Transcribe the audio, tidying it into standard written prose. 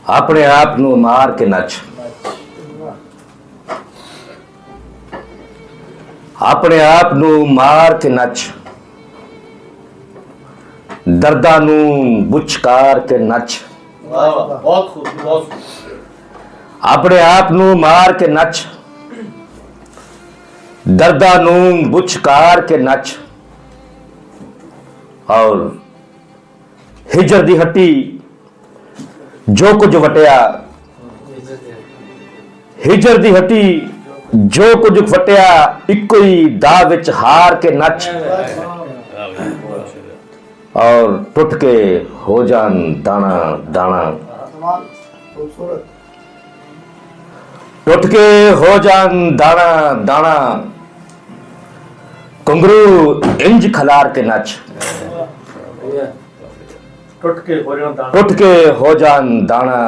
अपने आप नू मार के नच, अपने आप नू मार के नच, दर्दा नू बुचकार के नच, बहुत खूब, बहुत खूब। अपने आप नू मार के नच, दर्दा नू बुचकार के नच। और हिजर दी हट्टी जो कुछ वटिया, हिजर दी हट्टी जो कुछ वटिया, इको ही दा विच हार के नच। और टुट के हो जान दाना दाना, टुट के हो जान दाना दाना, घुंघरू इंज खलार के नच। टुट के हो जान दाना। टुट के हो जान दाना